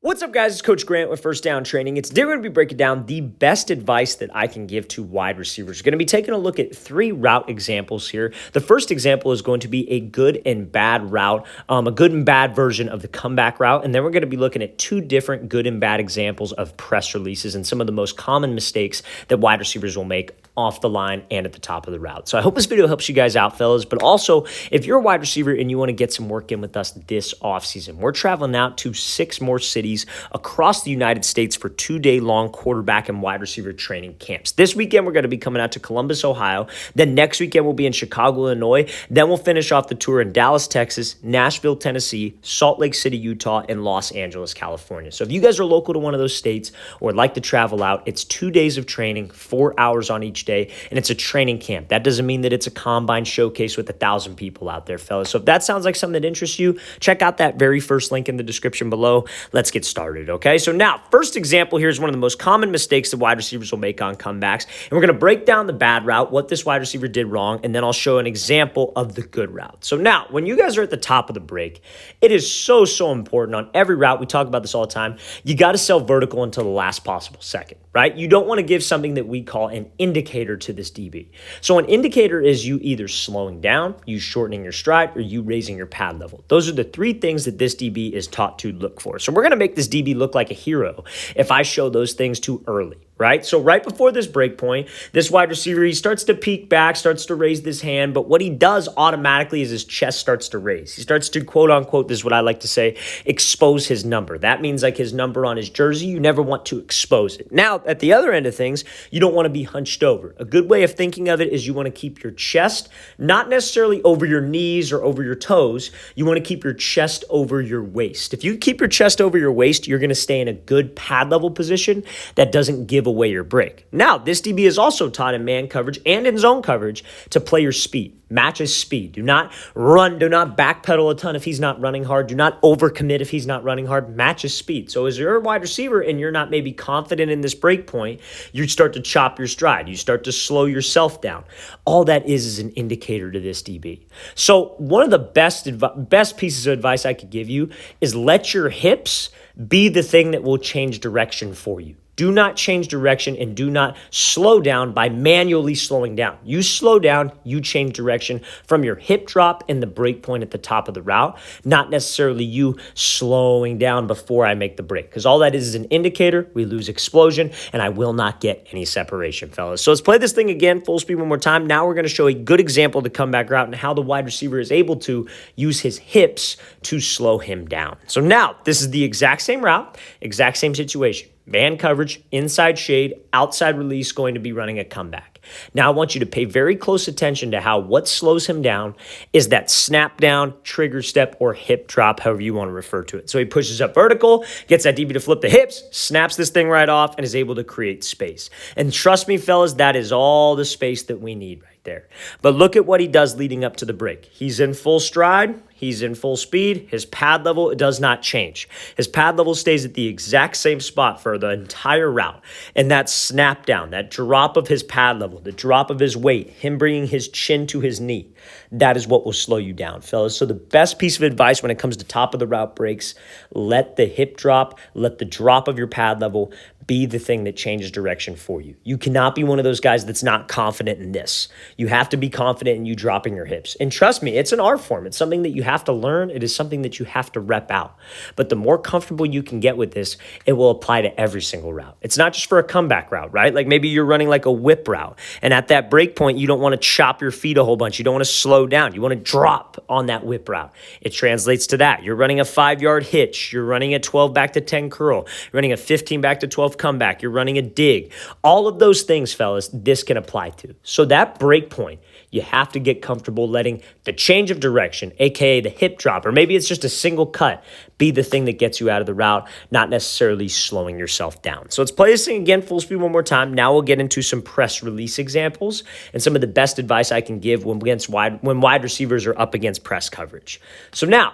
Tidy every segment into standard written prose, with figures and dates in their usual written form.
What's up, guys? It's Coach Grant with First Down Training. Today we're going to be breaking down the best advice that I can give to wide receivers. We're going to be taking a look at 3 route examples here. The first example is going to be a good and bad route, a good and bad version of the comeback route. And then we're going to be looking at 2 different good and bad examples of press releases and some of the most common mistakes that wide receivers will make off the line and at the top of the route. So I hope this video helps you guys out, fellas. But also, if you're a wide receiver and you want to get some work in with us this offseason, we're traveling out to 6 more cities across the United States for 2-day-long quarterback and wide receiver training camps. This weekend, we're going to be coming out to Columbus, Ohio. Then next weekend, we'll be in Chicago, Illinois. Then we'll finish off the tour in Dallas, Texas, Nashville, Tennessee, Salt Lake City, Utah, and Los Angeles, California. So if you guys are local to one of those states or would like to travel out, it's 2 days of training, 4 hours on each day, and it's a training camp. That doesn't mean that it's a combine showcase with 1,000 people out there, fellas. So if that sounds like something that interests you, check out that very first link in the description below. Let's get started, okay? So now, first example here is one of the most common mistakes that wide receivers will make on comebacks, and we're going to break down the bad route, what this wide receiver did wrong, and then I'll show an example of the good route. So now, when you guys are at the top of the break, it is so important on every route. We talk about this all the time. You got to sell vertical until the last possible second, right? You don't want to give something that we call an indicator to this DB. So an indicator is you either slowing down, you shortening your stride, or you raising your pad level. Those are the 3 things that this DB is taught to look for. So we're going to make this DB look like a hero if I show those things too early. Right? So right before this break point, this wide receiver, he starts to peek back, starts to raise this hand, but what he does automatically is his chest starts to raise. He starts to, quote unquote, this is what I like to say, expose his number. That means like his number on his jersey, you never want to expose it. Now, at the other end of things, you don't want to be hunched over. A good way of thinking of it is you want to keep your chest, not necessarily over your knees or over your toes. You want to keep your chest over your waist. If you keep your chest over your waist, you're going to stay in a good pad level position that doesn't give away your break. Now, this DB is also taught in man coverage and in zone coverage to play your speed. Match his speed. Do not run. Do not backpedal a ton if he's not running hard. Do not overcommit if he's not running hard. Match his speed. So as you're a wide receiver and you're not maybe confident in this break point, you start to chop your stride. You start to slow yourself down. All that is an indicator to this DB. So one of the best pieces of advice I could give you is let your hips be the thing that will change direction for you. Do not change direction and do not slow down by manually slowing down. You slow down, you change direction from your hip drop and the break point at the top of the route, not necessarily you slowing down before I make the break. Because all that is an indicator, we lose explosion, and I will not get any separation, fellas. So let's play this thing again, full speed one more time. Now we're going to show a good example of the comeback route and how the wide receiver is able to use his hips to slow him down. So now, this is the exact same route, exact same situation. Man coverage, inside shade, outside release, going to be running a comeback. Now I want you to pay very close attention to how what slows him down is that snap down, trigger step, or hip drop, however you want to refer to it. So he pushes up vertical, gets that DB to flip the hips, snaps this thing right off, and is able to create space. And trust me, fellas, that is all the space that we need right there. But look at what he does leading up to the break. He's in full stride. He's in full speed. His pad level does not change. His pad level stays at the exact same spot for the entire route. And that snap down, that drop of his pad level, the drop of his weight, him bringing his chin to his knee, that is what will slow you down, fellas. So the best piece of advice when it comes to top of the route breaks, let the hip drop, let the drop of your pad level be the thing that changes direction for you. You cannot be one of those guys that's not confident in this. You have to be confident in you dropping your hips. And trust me, it's an art form. It's something that you have to learn. It is something that you have to rep out. But the more comfortable you can get with this, it will apply to every single route. It's not just for a comeback route, right? Like maybe you're running like a whip route, and at that break point, you don't want to chop your feet a whole bunch. You don't want to slow down. You want to drop on that whip route. It translates to that. You're running a 5-yard hitch. You're running a 12 back to 10 curl. You're running a 15 back to 12 comeback. You're running a dig. All of those things, fellas, this can apply to. So that break point, you have to get comfortable letting the change of direction, aka the hip drop, or maybe it's just a single cut, be the thing that gets you out of the route, not necessarily slowing yourself down. So let's play this thing again, full speed one more time. Now we'll get into some press release examples and some of the best advice I can give when wide receivers are up against press coverage. So now,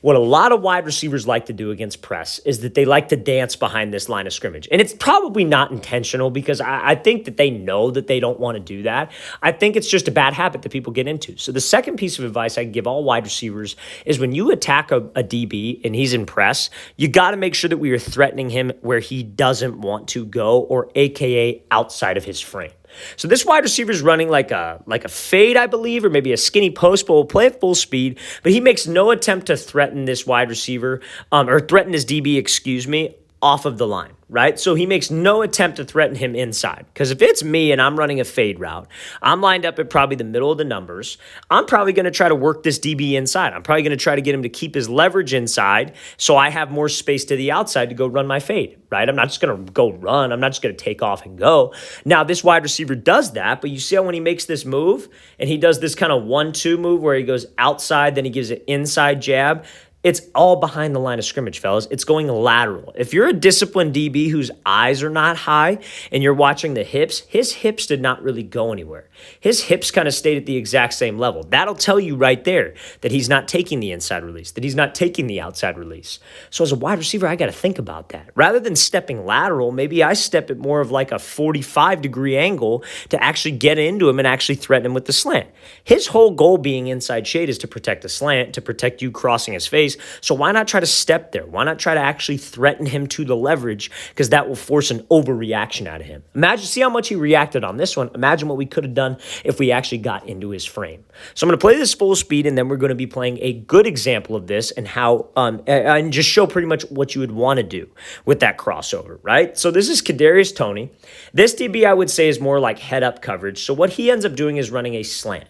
What a lot of wide receivers like to do against press is that they like to dance behind this line of scrimmage. And it's probably not intentional because I think that they know that they don't want to do that. I think it's just a bad habit that people get into. So the second piece of advice I can give all wide receivers is when you attack a DB and he's in press, you got to make sure that we are threatening him where he doesn't want to go, or AKA outside of his frame. So this wide receiver is running like a fade, I believe, or maybe a skinny post, but will play at full speed. But he makes no attempt to threaten this wide receiver, or threaten his DB, off of the line, right? So he makes no attempt to threaten him inside. Because if it's me and I'm running a fade route, I'm lined up at probably the middle of the numbers, I'm probably going to try to work this DB inside. I'm probably going to try to get him to keep his leverage inside so I have more space to the outside to go run my fade, right? I'm not just going to go run. I'm not just going to take off and go. Now, this wide receiver does that, but you see how when he makes this move and he does this kind of 1-2 move where he goes outside, then he gives an inside jab, it's all behind the line of scrimmage, fellas. It's going lateral. If you're a disciplined DB whose eyes are not high and you're watching the hips, his hips did not really go anywhere. His hips kind of stayed at the exact same level. That'll tell you right there that he's not taking the inside release, that he's not taking the outside release. So as a wide receiver, I got to think about that. Rather than stepping lateral, maybe I step at more of like a 45-degree angle to actually get into him and actually threaten him with the slant. His whole goal being inside shade is to protect the slant, to protect you crossing his face. So why not try to step there? Why not try to actually threaten him to the leverage? Because that will force an overreaction out of him. Imagine, see how much he reacted on this one. Imagine what we could have done if we actually got into his frame. So I'm going to play this full speed, and then we're going to be playing a good example of this and how, and just show pretty much what you would want to do with that crossover, right? So this is Kadarius Toney. This DB I would say is more like head-up coverage. So what he ends up doing is running a slant.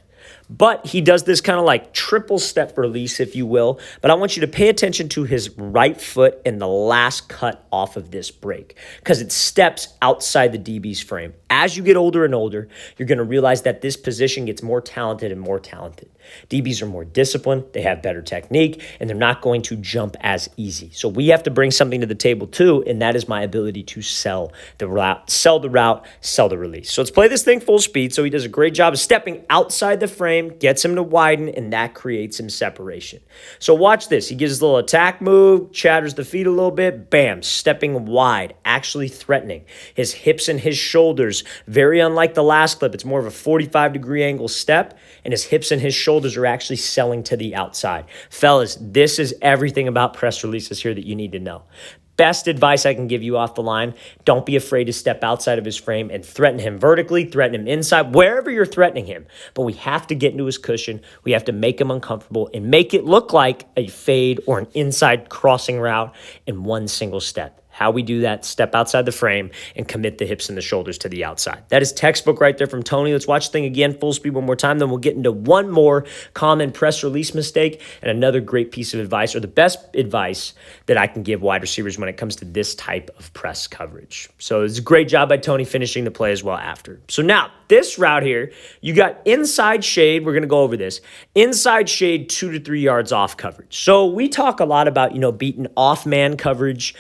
But he does this kind of like triple step release, if you will. But I want you to pay attention to his right foot in the last cut off of this break because it steps outside the DB's frame. As you get older and older, you're going to realize that this position gets more talented and more talented. DBs are more disciplined, they have better technique, and they're not going to jump as easy. So we have to bring something to the table too, and that is my ability to sell the route, sell the release. So let's play this thing full speed. So he does a great job of stepping outside the frame, gets him to widen, and that creates him separation. So watch this. He gives his little attack move, chatters the feet a little bit, bam, stepping wide, actually threatening. His hips and his shoulders, very unlike the last clip, it's more of a 45-degree angle step, and his hips and his shoulders are actually selling to the outside. Fellas, this is everything about press releases here that you need to know. Best advice I can give you off the line, don't be afraid to step outside of his frame and threaten him vertically, threaten him inside, wherever you're threatening him. But we have to get into his cushion. We have to make him uncomfortable and make it look like a fade or an inside crossing route in one single step. How we do that, step outside the frame and commit the hips and the shoulders to the outside. That is textbook right there from Tony. Let's watch the thing again, full speed one more time. Then we'll get into one more common press release mistake and another great piece of advice, or the best advice that I can give wide receivers when it comes to this type of press coverage. So it's a great job by Tony finishing the play as well after. So now this route here, you got inside shade. We're going to go over this. Inside shade, 2 to 3 yards off coverage. So we talk a lot about, beating off man coverage,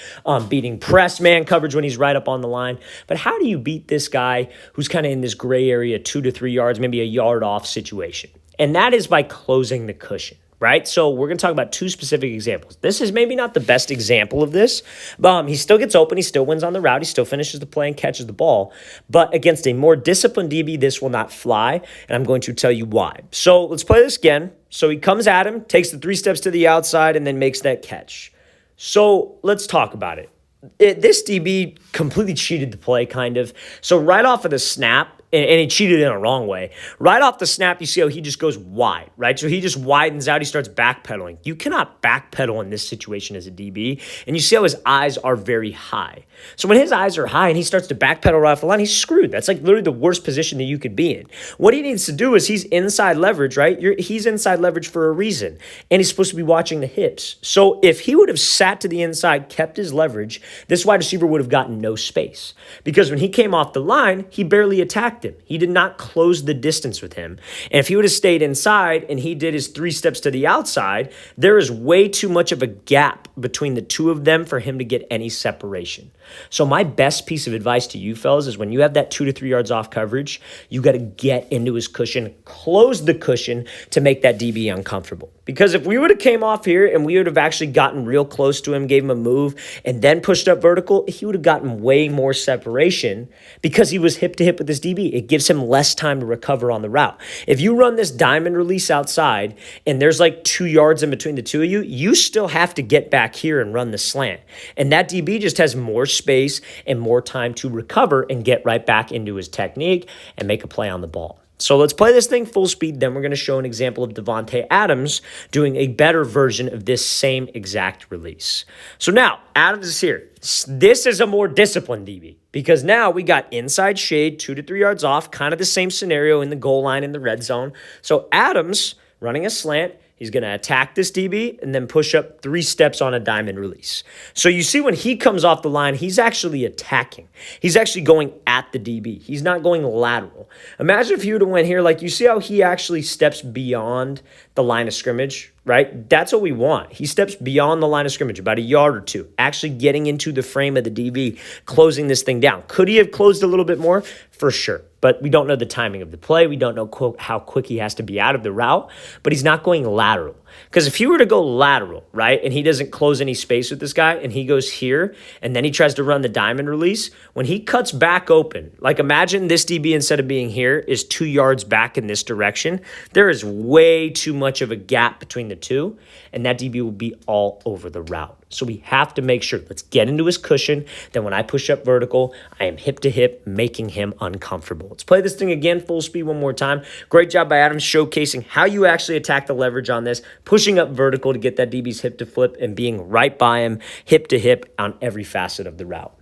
beating press man coverage when he's right up on the line. But how do you beat this guy who's kind of in this gray area, 2 to 3 yards, maybe a yard off situation? And that is by closing the cushion. Right? So we're going to talk about two specific examples. This is maybe not the best example of this, but he still gets open. He still wins on the route. He still finishes the play and catches the ball. But against a more disciplined DB, this will not fly, and I'm going to tell you why. So let's play this again. So he comes at him, takes the 3 steps to the outside, and then makes that catch. So let's talk about it. This DB completely cheated the play, kind of. So right off of the snap, and he cheated in a wrong way. Right off the snap, you see how he just goes wide, right? So he just widens out. He starts backpedaling. You cannot backpedal in this situation as a DB. And you see how his eyes are very high. So when his eyes are high and he starts to backpedal right off the line, he's screwed. That's like literally the worst position that you could be in. What he needs to do is he's inside leverage, right? He's inside leverage for a reason. And he's supposed to be watching the hips. So if he would have sat to the inside, kept his leverage, this wide receiver would have gotten no space. Because when he came off the line, he barely attacked him. He did not close the distance with him. And if he would have stayed inside and he did his 3 steps to the outside, there is way too much of a gap between the two of them for him to get any separation. So my best piece of advice to you fellas is when you have that 2 to 3 yards off coverage, you got to get into his cushion, close the cushion to make that DB uncomfortable. Because if we would have came off here and we would have actually gotten real close to him, gave him a move, and then pushed up vertical, he would have gotten way more separation because he was hip to hip with this DB. It gives him less time to recover on the route. If you run this diamond release outside and there's like 2 yards in between the two of you, you still have to get back here and run the slant. And that DB just has more space and more time to recover and get right back into his technique and make a play on the ball. So let's play this thing full speed. Then we're going to show an example of Devontae Adams doing a better version of this same exact release. So now Adams is here. This is a more disciplined DB because now we got inside shade, 2 to 3 yards off, kind of the same scenario in the goal line in the red zone. So Adams running a slant. He's going to attack this DB and then push up 3 steps on a diamond release. So you see when he comes off the line, he's actually attacking. He's actually going at the DB. He's not going lateral. Imagine if he would have went here, like you see how he actually steps beyond the line of scrimmage, right? That's what we want. He steps beyond the line of scrimmage, about a yard or two, actually getting into the frame of the DB, closing this thing down. Could he have closed a little bit more? For sure. But we don't know the timing of the play. We don't know how quick he has to be out of the route, but he's not going lateral. Because if he were to go lateral, right, and he doesn't close any space with this guy, and he goes here, and then he tries to run the diamond release, when he cuts back open, like imagine this DB instead of being here is 2 yards back in this direction. There is way too much of a gap between the two, and that DB will be all over the route. So we have to make sure, let's get into his cushion. Then when I push up vertical, I am hip to hip, making him uncomfortable. Let's play this thing again, full speed one more time. Great job by Adams showcasing how you actually attack the leverage on this, pushing up vertical to get that DB's hip to flip and being right by him, hip to hip on every facet of the route.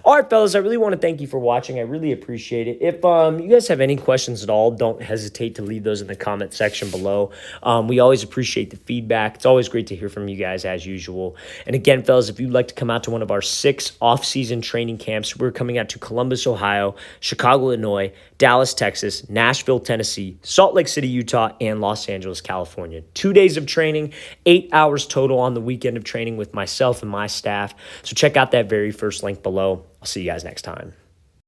All right, fellas, I really want to thank you for watching. I really appreciate it. If you guys have any questions at all, don't hesitate to leave those in the comment section below. We always appreciate the feedback. It's always great to hear from you guys as usual. And again, fellas, if you'd like to come out to one of our 6 off-season training camps, we're coming out to Columbus, Ohio, Chicago, Illinois, Dallas, Texas, Nashville, Tennessee, Salt Lake City, Utah, and Los Angeles, California. 2 days of training, 8 hours total on the weekend of training with myself and my staff. So check out that very first link below. I'll see you guys next time.